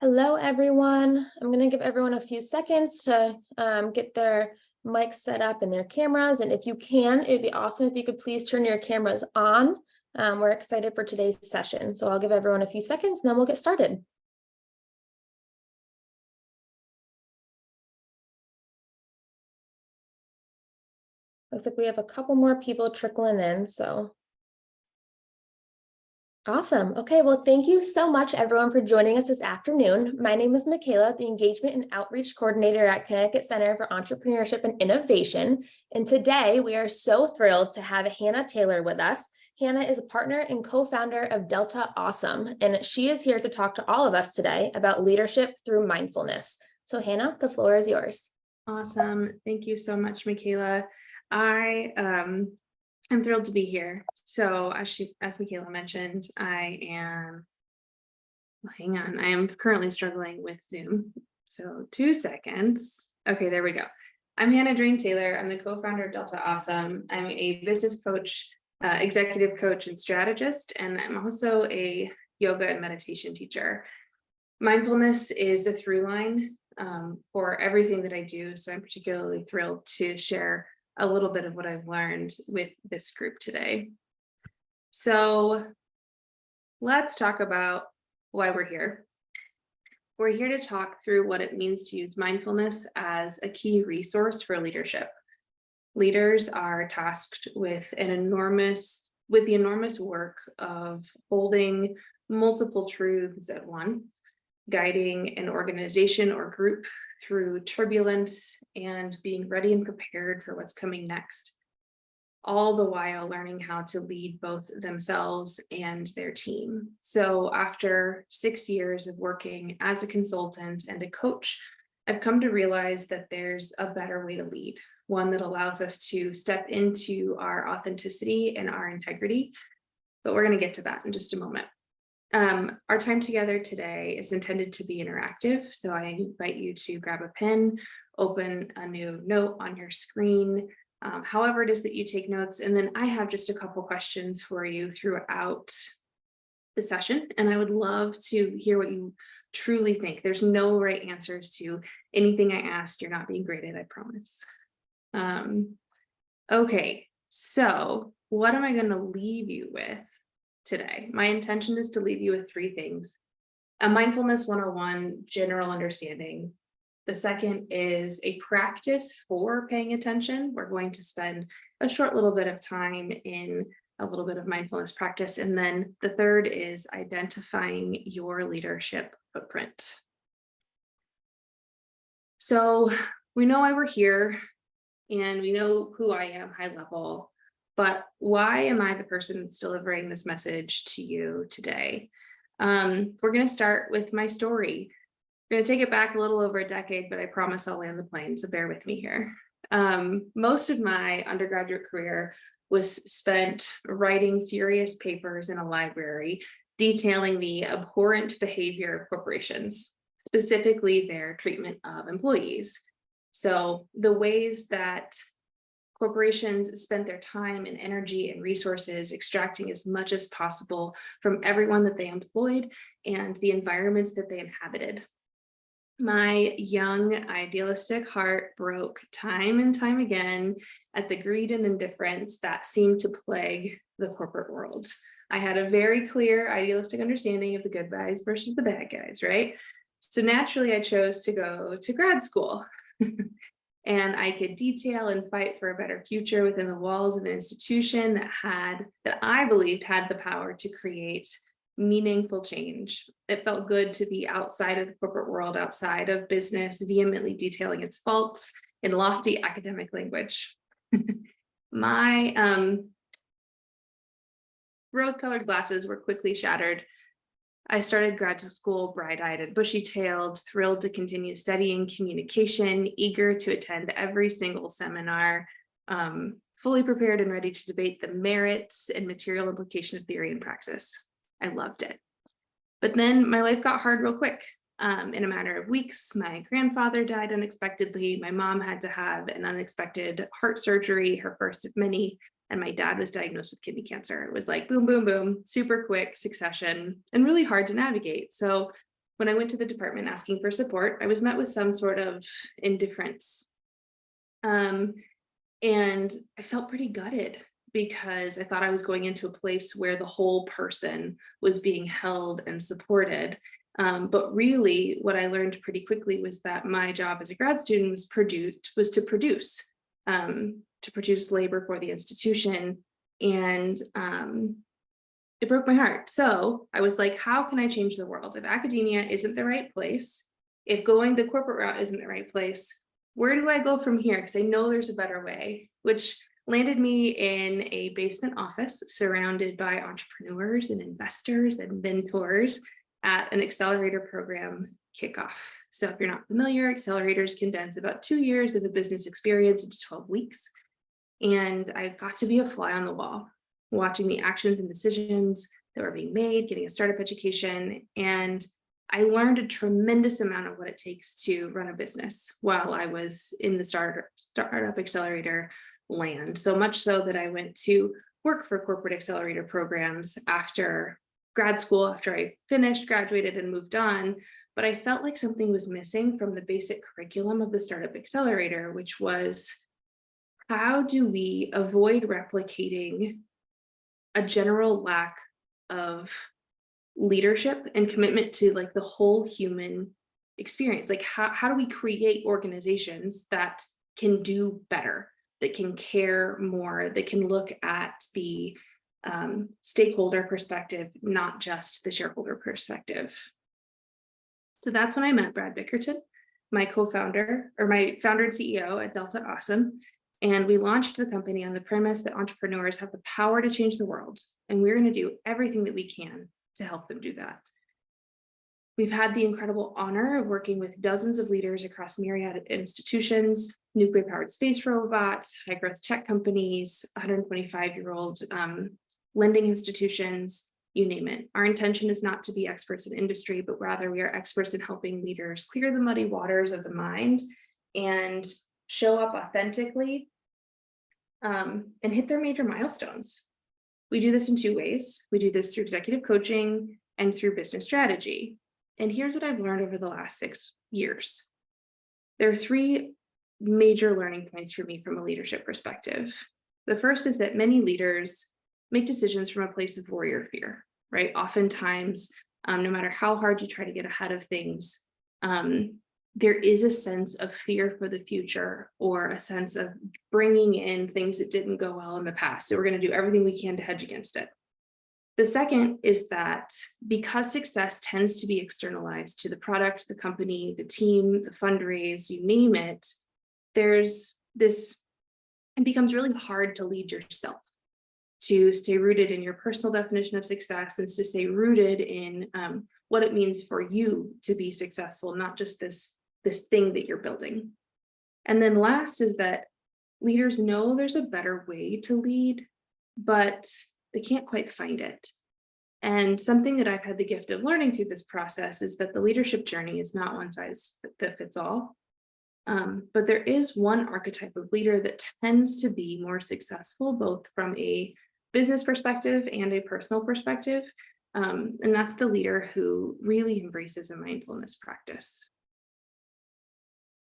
Hello, everyone. I'm going to give everyone a few seconds to get their mics set up and their cameras. And if you can, it'd be awesome if you could please turn your cameras on. We're excited for today's session. So I'll give everyone a few seconds and then we'll get started. Looks like we have a couple more people trickling in, so. Awesome. Okay, well, thank you so much, everyone, for joining us this afternoon. My name is Michaela, the Engagement and Outreach Coordinator at Connecticut Center for Entrepreneurship and Innovation. And today we are so thrilled to have Hannah Taylor with us. Hannah is a partner and co-founder of Delta Awesome, and she is here to talk to all of us today about leadership through mindfulness. So Hannah, the floor is yours. Awesome. Thank you so much, Michaela. I'm thrilled to be here. So as Michaela mentioned, I am currently struggling with Zoom. So 2 seconds. Okay, there we go. I'm Hannah Taylor. I'm the co-founder of Delta Awesome. I'm a business coach, executive coach, and strategist, and I'm also a yoga and meditation teacher. Mindfulness is a through line for everything that I do. So I'm particularly thrilled to share a little bit of what I've learned with this group today. So let's talk about why we're here. We're here to talk through what it means to use mindfulness as a key resource for leadership. Leaders are tasked with the enormous work of holding multiple truths at once, guiding an organization or group through turbulence and being ready and prepared for what's coming next, all the while learning how to lead both themselves and their team. So after 6 years of working as a consultant and a coach, I've come to realize that there's a better way to lead, one that allows us to step into our authenticity and our integrity. But we're going to get to that in just a moment. Our time together today is intended to be interactive, so I invite you to grab a pen, open a new note on your screen, however it is that you take notes, and then I have just a couple questions for you throughout the session, and I would love to hear what you truly think. There's no right answers to anything I asked. You're not being graded, I promise. Okay, so what am I going to leave you with today? My intention is to leave you with 3 things. A mindfulness 101 general understanding. The second is a practice for paying attention. We're going to spend a short little bit of time in a little bit of mindfulness practice. And then the third is identifying your leadership footprint. So we know why we're here and we know who I am high level. But why am I the person that's delivering this message to you today? We're going to start with my story. I'm going to take it back a little over a decade, but I promise I'll land the plane, so bear with me here. Most of my undergraduate career was spent writing furious papers in a library detailing the abhorrent behavior of corporations, specifically their treatment of employees. So the ways that corporations spent their time and energy and resources extracting as much as possible from everyone that they employed and the environments that they inhabited. My young, idealistic heart broke time and time again at the greed and indifference that seemed to plague the corporate world. I had a very clear, idealistic understanding of the good guys versus the bad guys, right? So naturally, I chose to go to grad school. And I could detail and fight for a better future within the walls of an institution that I believed had the power to create meaningful change. It felt good to be outside of the corporate world, outside of business, vehemently detailing its faults in lofty academic language. My rose-colored glasses were quickly shattered. I started grad school bright-eyed and bushy-tailed, thrilled to continue studying communication, eager to attend every single seminar, fully prepared and ready to debate the merits and material implication of theory and praxis. I loved it. But then my life got hard real quick. In a matter of weeks, my grandfather died unexpectedly. My mom had to have an unexpected heart surgery, her first of many, and my dad was diagnosed with kidney cancer. It was like boom, boom, boom, super quick succession and really hard to navigate. So when I went to the department asking for support, I was met with some sort of indifference. And I felt pretty gutted because I thought I was going into a place where the whole person was being held and supported. But really, what I learned pretty quickly was that my job as a grad student was to produce labor for the institution. And it broke my heart. So I was like, how can I change the world? If academia isn't the right place, if going the corporate route isn't the right place, where do I go from here? Because I know there's a better way, which landed me in a basement office surrounded by entrepreneurs and investors and mentors at an accelerator program kickoff. So if you're not familiar, accelerators condense about 2 years of the business experience into 12 weeks. And I got to be a fly on the wall, watching the actions and decisions that were being made, getting a startup education. And I learned a tremendous amount of what it takes to run a business while I was in the startup accelerator land. So much so that I went to work for corporate accelerator programs after grad school, after I finished, graduated, and moved on. But I felt like something was missing from the basic curriculum of the startup accelerator, which was, how do we avoid replicating a general lack of leadership and commitment to like the whole human experience? Like how do we create organizations that can do better, that can care more, that can look at the stakeholder perspective, not just the shareholder perspective? So that's when I met Brad Bickerton, my co-founder, or my founder and CEO at Delta Awesome. And we launched the company on the premise that entrepreneurs have the power to change the world. And we're going to do everything that we can to help them do that. We've had the incredible honor of working with dozens of leaders across myriad institutions, nuclear-powered space robots, high-growth tech companies, 125-year-old lending institutions, you name it. Our intention is not to be experts in industry, but rather we are experts in helping leaders clear the muddy waters of the mind and show up authentically and hit their major milestones. We do this in 2 ways. We do this through executive coaching and through business strategy. And here's what I've learned over the last 6 years. There are 3 major learning points for me from a leadership perspective. The first is that many leaders make decisions from a place of warrior fear, right? Oftentimes, no matter how hard you try to get ahead of things, there is a sense of fear for the future or a sense of bringing in things that didn't go well in the past. So we're going to do everything we can to hedge against it. The second is that because success tends to be externalized to the product, the company, the team, the fundraise, you name it, there's this, it becomes really hard to lead yourself, to stay rooted in your personal definition of success and to stay rooted in what it means for you to be successful, not just this thing that you're building. And then last is that leaders know there's a better way to lead, but they can't quite find it. And something that I've had the gift of learning through this process is that the leadership journey is not one size that fits all. But there is one archetype of leader that tends to be more successful, both from a business perspective and a personal perspective. And that's the leader who really embraces a mindfulness practice.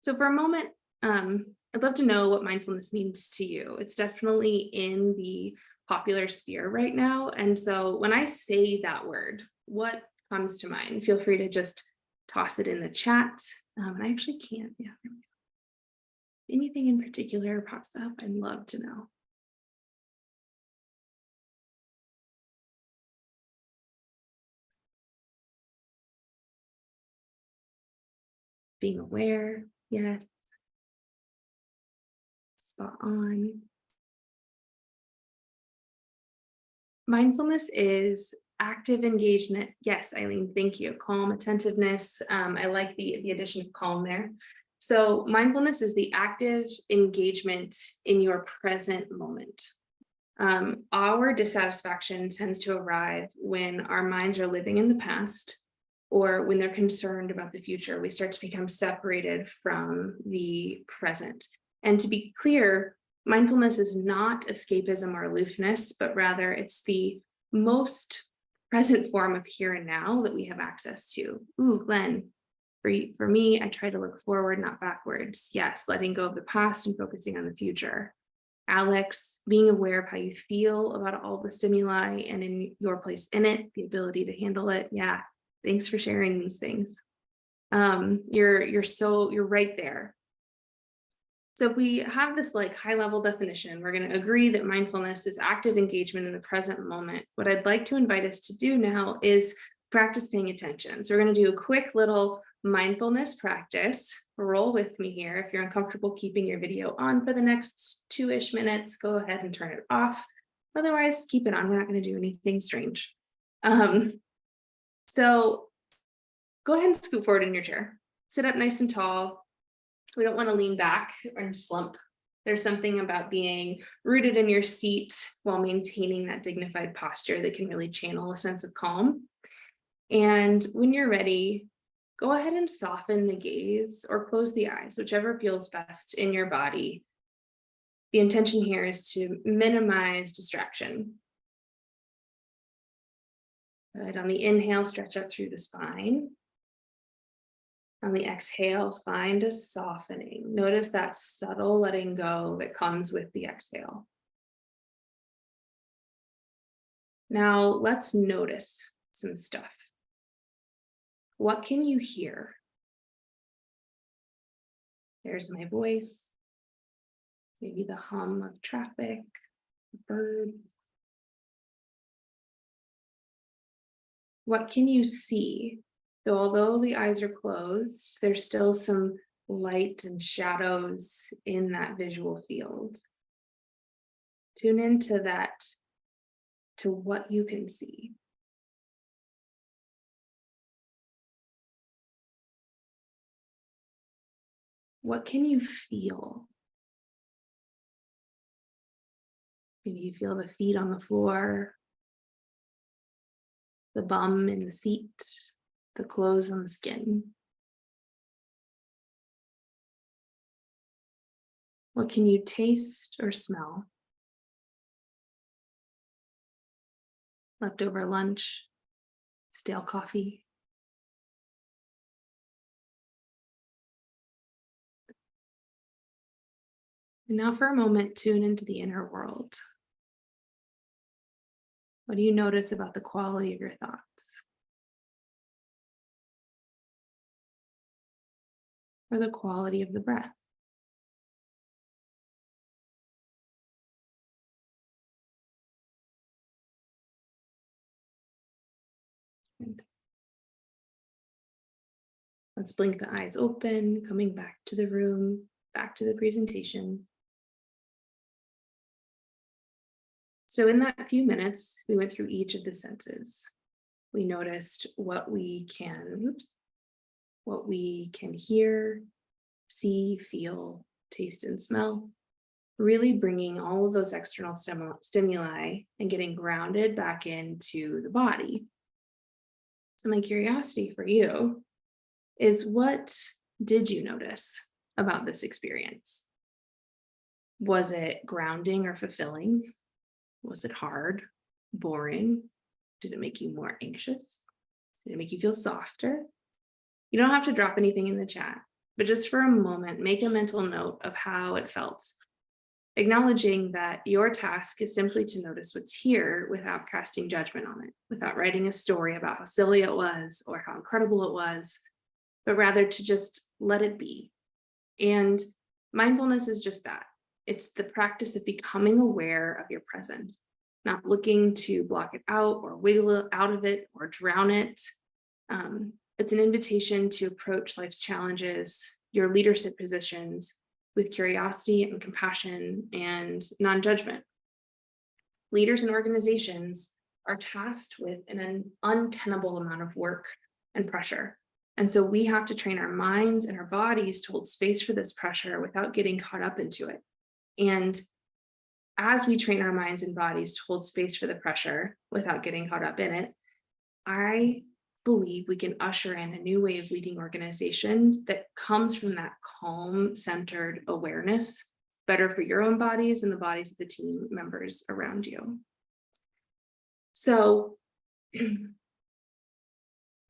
So for a moment, I'd love to know what mindfulness means to you. It's definitely in the popular sphere right now. And so when I say that word, what comes to mind? Feel free to just toss it in the chat. And I actually can't. Yeah. Anything in particular pops up, I'd love to know. Being aware, yes. Spot on. Mindfulness is active engagement. Yes, Eileen, thank you. Calm, attentiveness. I like the addition of calm there. So mindfulness is the active engagement in your present moment. Our dissatisfaction tends to arrive when our minds are living in the past or when they're concerned about the future. We start to become separated from the present. And to be clear, mindfulness is not escapism or aloofness, but rather it's the most present form of here and now that we have access to. Ooh, Glenn, for me, I try to look forward, not backwards. Yes, letting go of the past and focusing on the future. Alex, being aware of how you feel about all the stimuli and in your place in it, the ability to handle it. Yeah, thanks for sharing these things. You're right there. So if we have this like high level definition, we're going to agree that mindfulness is active engagement in the present moment. What I'd like to invite us to do now is practice paying attention. So we're going to do a quick little mindfulness practice. Roll with me here. If you're uncomfortable keeping your video on for the next 2-ish minutes, go ahead and turn it off. Otherwise, keep it on. We're not going to do anything strange. So go ahead and scoot forward in your chair. Sit up nice and tall. We don't want to lean back and slump. There's something about being rooted in your seat while maintaining that dignified posture that can really channel a sense of calm. And when you're ready, go ahead and soften the gaze or close the eyes, whichever feels best in your body. The intention here is to minimize distraction. Good. On the inhale, stretch up through the spine. On the exhale, find a softening. Notice that subtle letting go that comes with the exhale. Now let's notice some stuff. What can you hear? There's my voice. Maybe the hum of traffic, birds. What can you see? So although the eyes are closed, there's still some light and shadows in that visual field. Tune into that, to what you can see. What can you feel? Maybe you feel the feet on the floor, the bum in the seat, the clothes on the skin. What can you taste or smell? Leftover lunch, stale coffee. And now for a moment, tune into the inner world. What do you notice about the quality of your thoughts? Or the quality of the breath? Good. Let's blink the eyes open, coming back to the room, back to the presentation. So in that few minutes, we went through each of the senses. We noticed what we can hear, see, feel, taste, and smell, really bringing all of those external stimuli and getting grounded back into the body. So my curiosity for you is, what did you notice about this experience? Was it grounding or fulfilling? Was it hard, boring? Did it make you more anxious? Did it make you feel softer? You don't have to drop anything in the chat, but just for a moment, make a mental note of how it felt, acknowledging that your task is simply to notice what's here without casting judgment on it, without writing a story about how silly it was or how incredible it was, but rather to just let it be. And mindfulness is just that. It's the practice of becoming aware of your present, not looking to block it out or wiggle it out of it or drown it. It's an invitation to approach life's challenges, your leadership positions, with curiosity and compassion and non-judgment. Leaders and organizations are tasked with an untenable amount of work and pressure. And so we have to train our minds and our bodies to hold space for this pressure without getting caught up into it. And as we train our minds and bodies to hold space for the pressure without getting caught up in it, I believe we can usher in a new way of leading organizations that comes from that calm, centered awareness, better for your own bodies and the bodies of the team members around you. So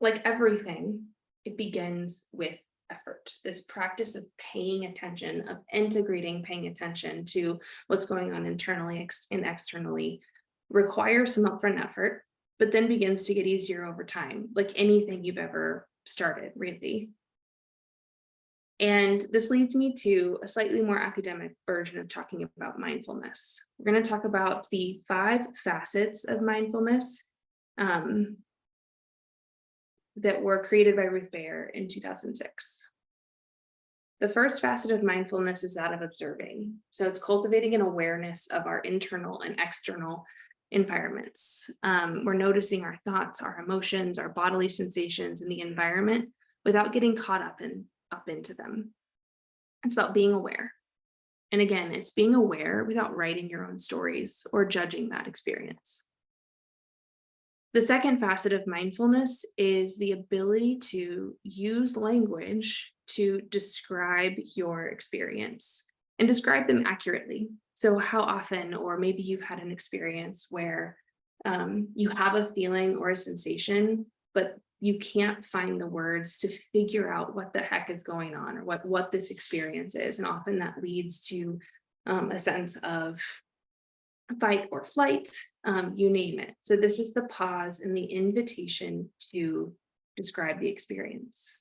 like everything, it begins with effort. This practice of paying attention, of integrating, paying attention to what's going on internally and externally requires some upfront effort, but then begins to get easier over time, like anything you've ever started, really. And this leads me to a slightly more academic version of talking about mindfulness. We're going to talk about the 5 facets of mindfulness that were created by Ruth Baer in 2006. The first facet of mindfulness is that of observing. So it's cultivating an awareness of our internal and external environments. We're noticing our thoughts, our emotions, our bodily sensations in the environment without getting caught up into them. It's about being aware. And again, it's being aware without writing your own stories or judging that experience. The second facet of mindfulness is the ability to use language to describe your experience and describe them accurately. So how often, or maybe you've had an experience where you have a feeling or a sensation, but you can't find the words to figure out what the heck is going on or what this experience is. And often that leads to a sense of fight or flight, you name it. So this is the pause and the invitation to describe the experience.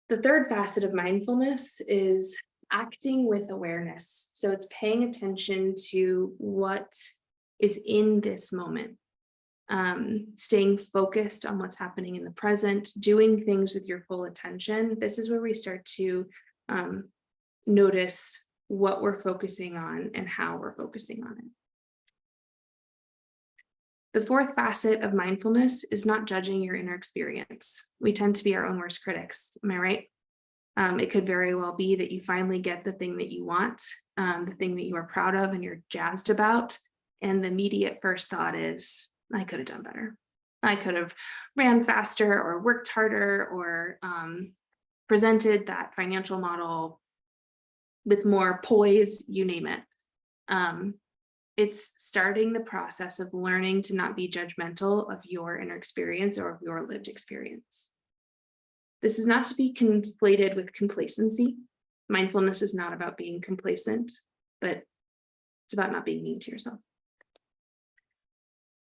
The third facet of mindfulness is acting with awareness. So it's paying attention to what is in this moment, staying focused on what's happening in the present, doing things with your full attention. This is where we start to notice what we're focusing on and how we're focusing on it. The fourth facet of mindfulness is not judging your inner experience. We tend to be our own worst critics. Am I right? It could very well be that you finally get the thing that you want, the thing that you are proud of and you're jazzed about. And the immediate first thought is, I could have done better. I could have ran faster or worked harder or presented that financial model with more poise, you name it. It's starting the process of learning to not be judgmental of your inner experience or of your lived experience. This is not to be conflated with complacency. Mindfulness is not about being complacent, but it's about not being mean to yourself.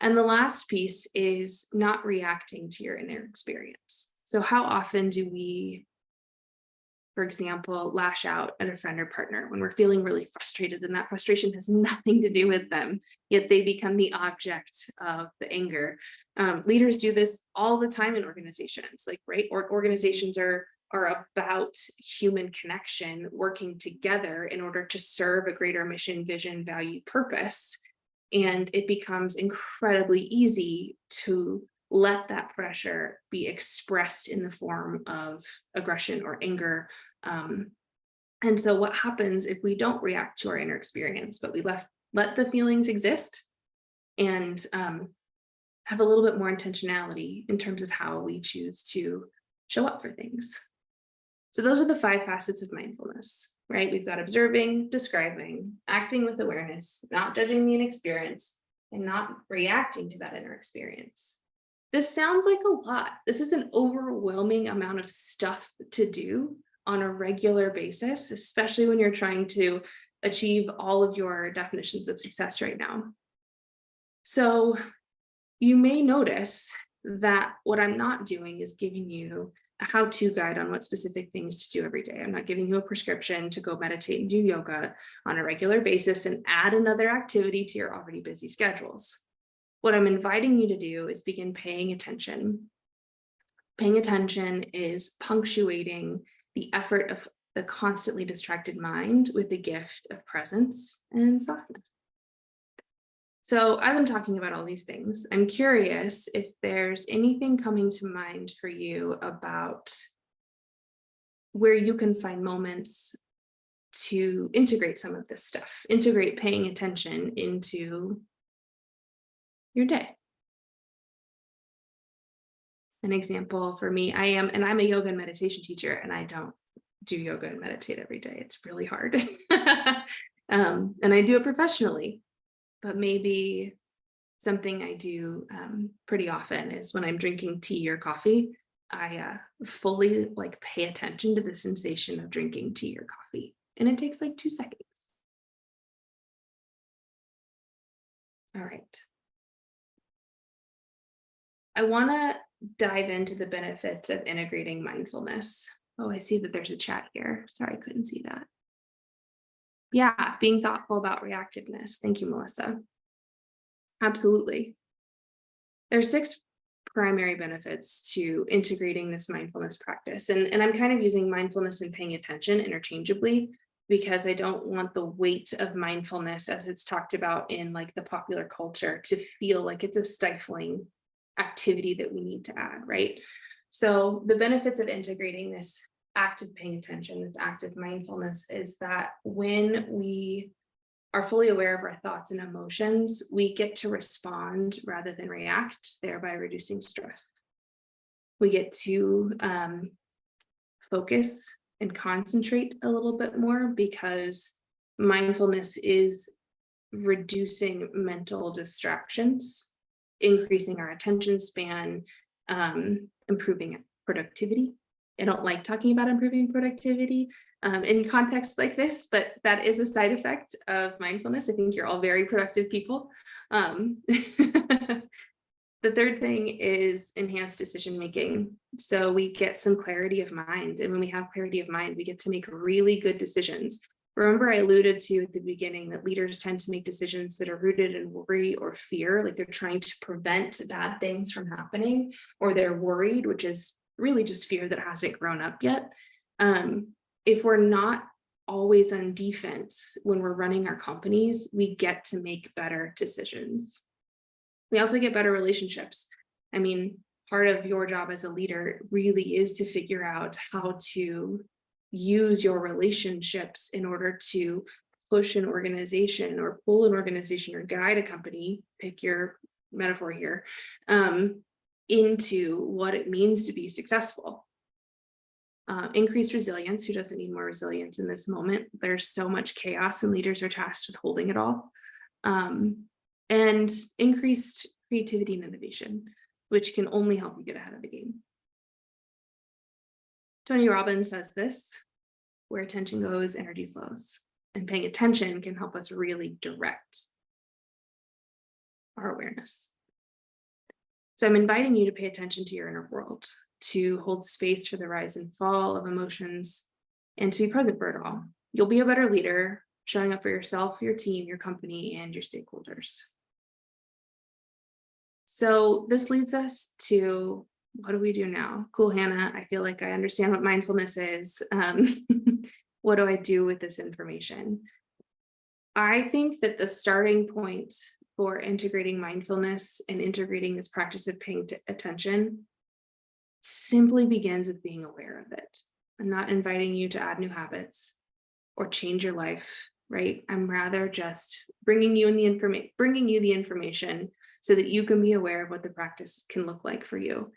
And the last piece is not reacting to your inner experience. So how often do we, for example, lash out at a friend or partner when we're feeling really frustrated and that frustration has nothing to do with them, yet they become the object of the anger? Leaders do this all the time in organizations, right? Organizations are about human connection, working together in order to serve a greater mission, vision, value, purpose. And it becomes incredibly easy to let that pressure be expressed in the form of aggression or anger. And so what happens if we don't react to our inner experience, but we let the feelings exist and have a little bit more intentionality in terms of how we choose to show up for things? So those are the 5 facets of mindfulness, right? We've got observing, describing, acting with awareness, not judging the inexperience, and not reacting to that inner experience. This sounds like a lot. This is an overwhelming amount of stuff to do on a regular basis, especially when you're trying to achieve all of your definitions of success right now. So you may notice that what I'm not doing is giving you a how-to guide on what specific things to do every day. I'm not giving you a prescription to go meditate and do yoga on a regular basis and add another activity to your already busy schedules. What I'm inviting you to do is begin paying attention. Paying attention is punctuating the effort of the constantly distracted mind with the gift of presence and softness. So as I'm talking about all these things, I'm curious if there's anything coming to mind for you about where you can find moments to integrate some of this stuff, integrate paying attention into your day. An example for me, I'm a yoga and meditation teacher, and I don't do yoga and meditate every day. It's really hard. And I do it professionally. But maybe something I do pretty often is when I'm drinking tea or coffee, I fully like pay attention to the sensation of drinking tea or coffee. And it takes like 2 seconds. All right. I want to dive into the benefits of integrating mindfulness. Oh, I see that there's a chat here. Sorry, I couldn't see that. Yeah, being thoughtful about reactiveness. Thank you, Melissa. Absolutely. There's 6 primary benefits to integrating this mindfulness practice. And I'm kind of using mindfulness and paying attention interchangeably because I don't want the weight of mindfulness as it's talked about in like the popular culture to feel like it's a stifling activity that we need to add, right? So the benefits of integrating this active paying attention, this active mindfulness, is that when we are fully aware of our thoughts and emotions, we get to respond rather than react, thereby reducing stress. We get to focus and concentrate a little bit more because mindfulness is reducing mental distractions, increasing our attention span, improving productivity. I don't like talking about improving productivity in contexts like this, but that is a side effect of mindfulness. I think you're all very productive people. The third thing is enhanced decision making. So we get some clarity of mind. And when we have clarity of mind, we get to make really good decisions. Remember, I alluded to at the beginning that leaders tend to make decisions that are rooted in worry or fear, like they're trying to prevent bad things from happening, or they're worried, which is really just fear that hasn't grown up yet. If we're not always on defense when we're running our companies, we get to make better decisions. We also get better relationships. I mean, part of your job as a leader really is to figure out how to use your relationships in order to push an organization or pull an organization or guide a company, pick your metaphor here, into what it means to be successful. Increased resilience. Who doesn't need more resilience in this moment? There's so much chaos and leaders are tasked with holding it all. And increased creativity and innovation, which can only help you get ahead of the game. Tony Robbins says this: where attention goes, energy flows. And paying attention can help us really direct our awareness. So I'm inviting you to pay attention to your inner world, to hold space for the rise and fall of emotions, and to be present for it all. You'll be a better leader, showing up for yourself, your team, your company, and your stakeholders. So this leads us to, what do we do now? Cool, Hannah, I feel like I understand what mindfulness is. What do I do with this information? I think that the starting point for integrating mindfulness and integrating this practice of paying attention simply begins with being aware of it. I'm not inviting you to add new habits or change your life, right? I'm rather just bringing you the information so that you can be aware of what the practice can look like for you.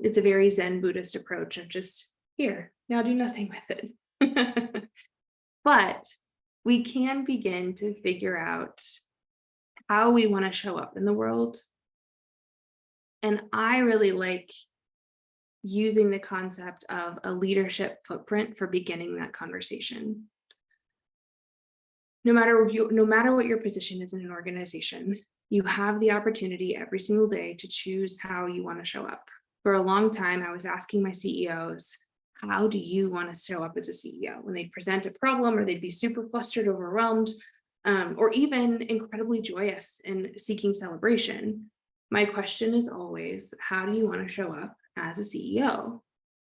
It's a very Zen Buddhist approach of just here, now do nothing with it. But we can begin to figure out how we want to show up in the world. And I really like using the concept of a leadership footprint for beginning that conversation. No matter what your position is in an organization, you have the opportunity every single day to choose how you want to show up. For a long time, I was asking my CEOs, how do you want to show up as a CEO? When they present a problem, or they'd be super flustered, overwhelmed, or even incredibly joyous and seeking celebration. My question is always, how do you want to show up as a CEO?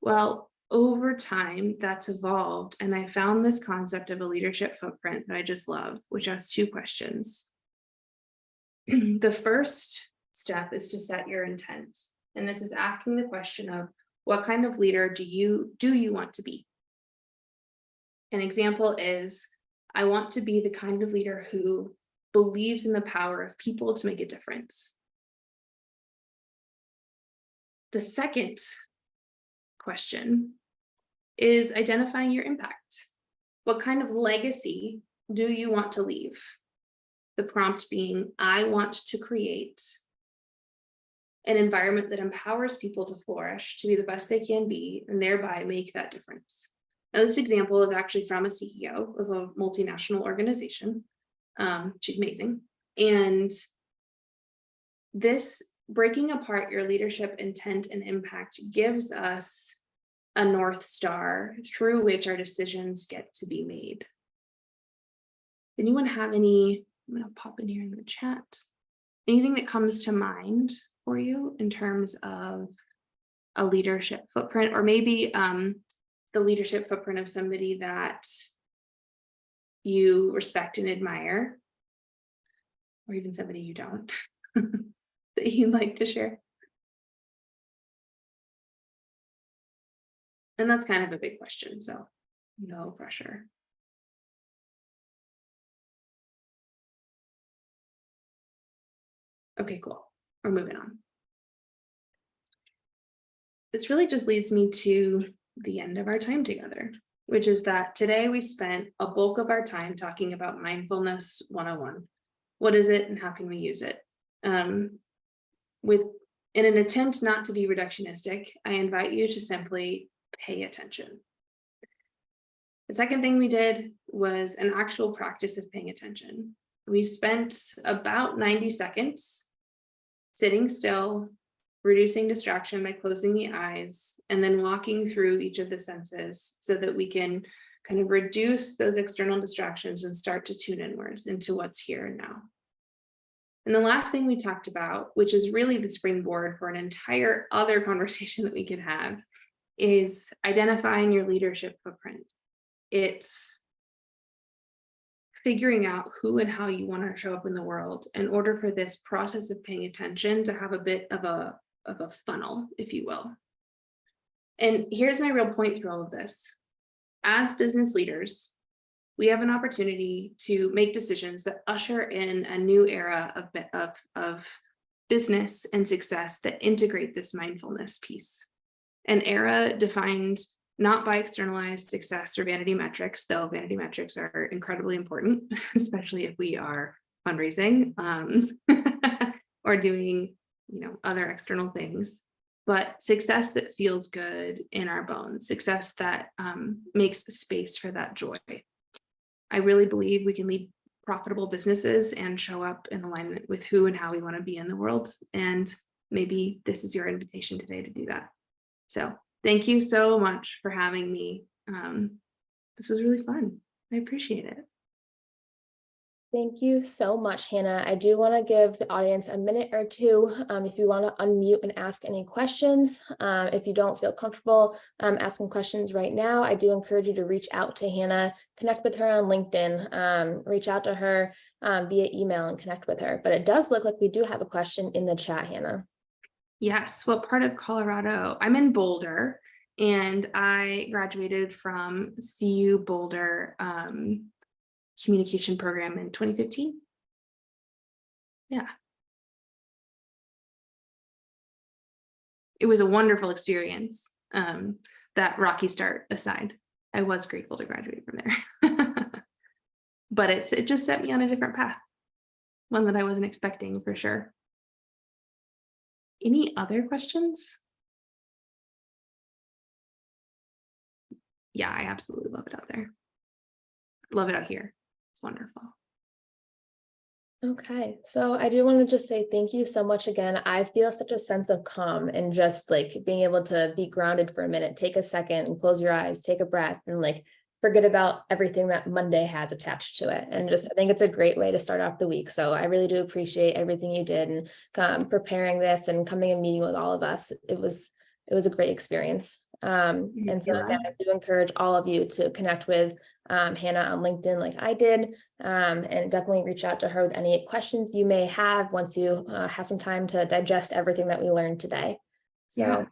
Well, over time, that's evolved, and I found this concept of a leadership footprint that I just love, which has 2 questions. The first step is to set your intent. And this is asking the question of, what kind of leader do you want to be? An example is, I want to be the kind of leader who believes in the power of people to make a difference. The second question is identifying your impact. What kind of legacy do you want to leave? The prompt being, I want to create an environment that empowers people to flourish, to be the best they can be, and thereby make that difference. Now, this example is actually from a CEO of a multinational organization. She's amazing. And this breaking apart your leadership intent and impact gives us a North Star through which our decisions get to be made. Anyone have any? I'm going to pop in here in the chat. Anything that comes to mind for you in terms of a leadership footprint, or maybe the leadership footprint of somebody that you respect and admire, or even somebody you don't, that you'd like to share? And that's kind of a big question, so no pressure. Okay, cool. We're moving on. This really just leads me to the end of our time together, which is that today we spent a bulk of our time talking about mindfulness 101. What is it and how can we use it? In an attempt not to be reductionistic, I invite you to simply pay attention. The second thing we did was an actual practice of paying attention. We spent about 90 seconds sitting still, reducing distraction by closing the eyes, and then walking through each of the senses so that we can kind of reduce those external distractions and start to tune inwards into what's here and now. And the last thing we talked about, which is really the springboard for an entire other conversation that we could have, is identifying your leadership footprint. It's figuring out who and how you want to show up in the world in order for this process of paying attention to have a bit of a funnel, if you will. And here's my real point through all of this. As business leaders, we have an opportunity to make decisions that usher in a new era of business and success that integrate this mindfulness piece. An era defined not by externalized success or vanity metrics, though vanity metrics are incredibly important, especially if we are fundraising or doing, other external things, but success that feels good in our bones, success that makes space for that joy. I really believe we can lead profitable businesses and show up in alignment with who and how we want to be in the world. And maybe this is your invitation today to do that. So thank you so much for having me. This was really fun. I appreciate it. Thank you so much, Hannah. I do want to give the audience a minute or two if you want to unmute and ask any questions. If you don't feel comfortable asking questions right now, I do encourage you to reach out to Hannah, connect with her on LinkedIn, reach out to her via email and connect with her. But it does look like we do have a question in the chat, Hannah. Yes. What part of Colorado? I'm in Boulder, and I graduated from CU Boulder communication program in 2015. Yeah. It was a wonderful experience. That rocky start aside, I was grateful to graduate from there. But it just set me on a different path, one that I wasn't expecting for sure. Any other questions? Yeah, I absolutely love it out there. Love it out here. It's wonderful. Okay, so I do want to just say thank you so much again. I feel such a sense of calm and just like being able to be grounded for a minute, take a second and close your eyes, take a breath and like forget about everything that Monday has attached to it. And just, I think it's a great way to start off the week. So I really do appreciate everything you did and preparing this and coming and meeting with all of us. It was a great experience. And so again, I do encourage all of you to connect with Hannah on LinkedIn like I did, and definitely reach out to her with any questions you may have once you have some time to digest everything that we learned today. So yeah.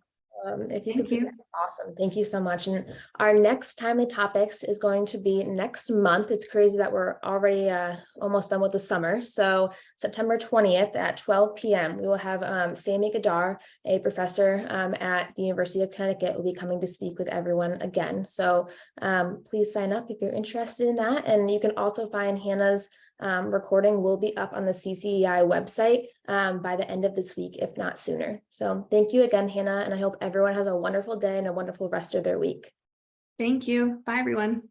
If you could be awesome. Thank you so much. And our next timely topics is going to be next month. It's crazy that we're already almost done with the summer. So September 20th at 12 p.m. we will have Sammy Gadar, a professor at the University of Connecticut, will be coming to speak with everyone again. So please sign up if you're interested in that. And you can also find Hannah's recording will be up on the CCEI website by the end of this week, if not sooner. So thank you again, Hannah, and I hope everyone has a wonderful day and a wonderful rest of their week. Thank you. Bye, everyone.